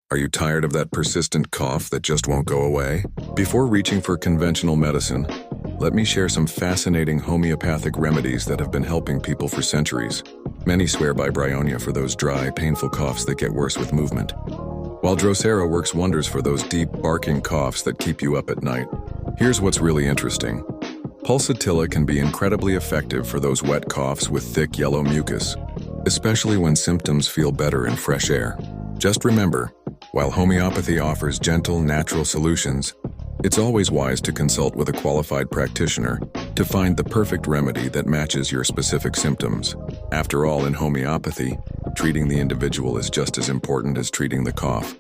Are you tired of that persistent cough that just won't go away? Before reaching for conventional medicine, let me share some fascinating homeopathic remedies that have been helping people for centuries. Many swear by bryonia for those dry, painful coughs that get worse with movement, while Drosera works wonders for those deep, barking coughs that keep you up at night. Here's what's really interesting. Pulsatilla can be incredibly effective for those wet coughs with thick yellow mucus, especially when symptoms feel better in fresh air. Just remember, while homeopathy offers gentle, natural solutions, it's always wise to consult with a qualified practitioner to find the perfect remedy that matches your specific symptoms. After all, in homeopathy, treating the individual is just as important as treating the cough.